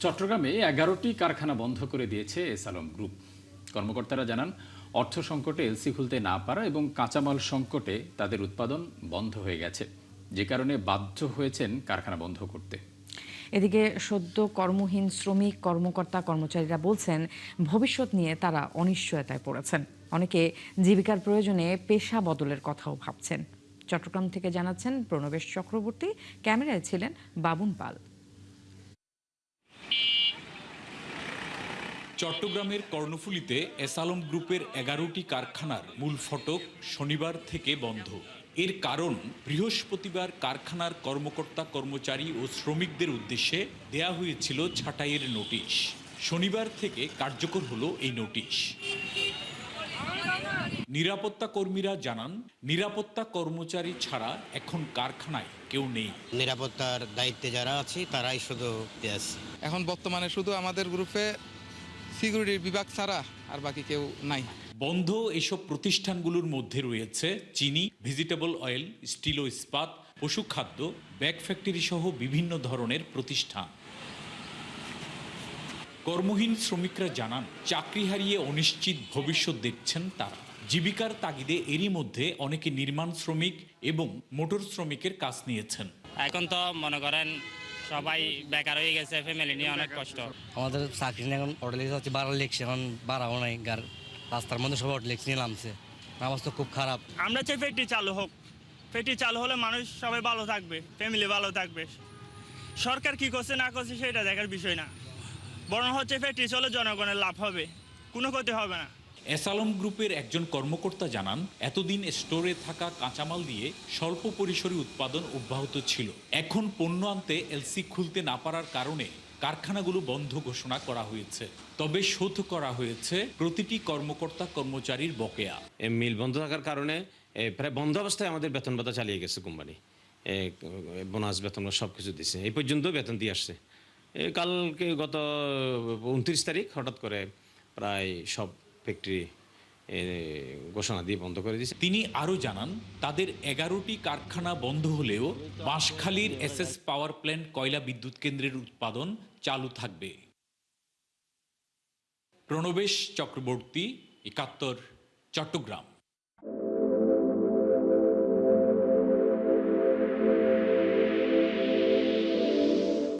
চট্টগ্রামে ১১টি কারখানা বন্ধ করে দিয়েছে এস আলম গ্রুপ। কর্মকর্তারা জানান, অর্থ সংকটে এলসি খুলতে না পারা এবং কাঁচামাল সংকটে তাদের উৎপাদন বন্ধ হয়ে গেছে, যে কারণে বাধ্য হয়েছেন কারখানা বন্ধ করতে। এদিকে সদ্য কর্মহীন শ্রমিক, কর্মকর্তা, কর্মচারীরা বলছেন ভবিষ্যৎ নিয়ে তারা অনিশ্চয়তায় পড়েছেন। অনেকে জীবিকার প্রয়োজনে পেশা বদলের কথাও ভাবছেন। চট্টগ্রাম থেকে জানাচ্ছেন প্রণবেশ চক্রবর্তী, ক্যামেরায় ছিলেন বাবুন পাল। চট্টগ্রামের কর্ণফুলীতে এস আলম গ্রুপের ১১টি কারখানার মূল ফটক শনিবার থেকে বন্ধ। এর কারণ, বৃহস্পতিবার কারখানার কর্মকর্তা, কর্মচারী ও শ্রমিকদের উদ্দেশ্যে দেয়া হয়েছিল ছাঁটাইয়ের নোটিশ। শনিবার থেকে কার্যকর হলো এই নোটিশ। নিরাপত্তা কর্মীরা জানান, নিরাপত্তা কর্মচারী ছাড়া এখন কারখানায় কেউ নেই। নিরাপত্তার দায়িত্বে যারা আছি তারাই শুধু এখন বর্তমানে শুধু আমাদের গ্রুপে সিকিউরিটি বিভাগ ছাড়া আর বাকি কেউ নাই। বন্ধ এসব প্রতিষ্ঠানগুলোর মধ্যে রয়েছে চিনি, ভেজিটেবল অয়েল, স্টিল ও ইস্পাত, পশুখাদ্য, ব্যাগ ফ্যাক্টরি সহ বিভিন্ন ধরনের প্রতিষ্ঠান। কর্মহীন শ্রমিকরা জানান, চাকরি হারিয়ে অনিশ্চিত ভবিষ্যৎ দেখছেন তারা। জীবিকার তাগিদে এরই মধ্যে অনেকে নির্মাণ শ্রমিক এবং মোটর শ্রমিকের কাজ নিয়েছেন। এখন তো মনে করেন সবাই বেকার হয়ে গেছে, ফ্যামিলি নিয়ে অনেক কষ্ট। আমাদের চাকরি নিয়ে এখন অর্ডার লিখে হচ্ছে 12 লিখছে, এখন 12ও নাই। রাস্তার মধ্যে সবাই অর্ডার লিখছে নিয়ে নামছে। অবস্থা খুব খারাপ। আমরা চাই ফ্যাক্টরি চালু হোক। ফ্যাক্টরি চালু হলে মানুষ সবাই ভালো থাকবে, ফ্যামিলি ভালো থাকবে। সরকার কি করছে না করছে সেটা দেখার বিষয় না, বরং হচ্ছে ফ্যাক্টরি চলে জনগণের লাভ হবে, কোনো ক্ষতি হবে না। এস আলম গ্রুপের একজন কর্মকর্তা জানান, এতদিন স্টোরে থাকা কাঁচামাল দিয়ে স্বল্প পরিসরে উৎপাদন অব্যাহত ছিল। এখন পণ্য আনতে এলসি খুলতে না পারার কারণে কারখানাগুলো বন্ধ ঘোষণা করা হয়েছে। তবে শোধ করা হয়েছে প্রতিটি কর্মকর্তা, কর্মচারীর বকেয়া। মিল বন্ধ থাকার কারণে প্রায় বন্ধ অবস্থায় আমাদের বেতন ভাতা চালিয়ে গেছে কোম্পানি। বোনাস বেতন সব কিছু দিচ্ছে, এই পর্যন্ত বেতন দিয়ে আসছে। কালকে গত 29 তারিখ হঠাৎ করে প্রায় সব ফ্যাক্টরি ঘোষণা দিয়ে বন্ধ করে দিয়েছে। তিনি আরও জানান, তাদের 11টি কারখানা বন্ধ হলেও বাঁশখালীর এসএস পাওয়ার প্ল্যান্ট কয়লা বিদ্যুৎ কেন্দ্রের উৎপাদন চালু থাকবে। প্রণবেশ চক্রবর্তী, ৭১, চট্টগ্রাম।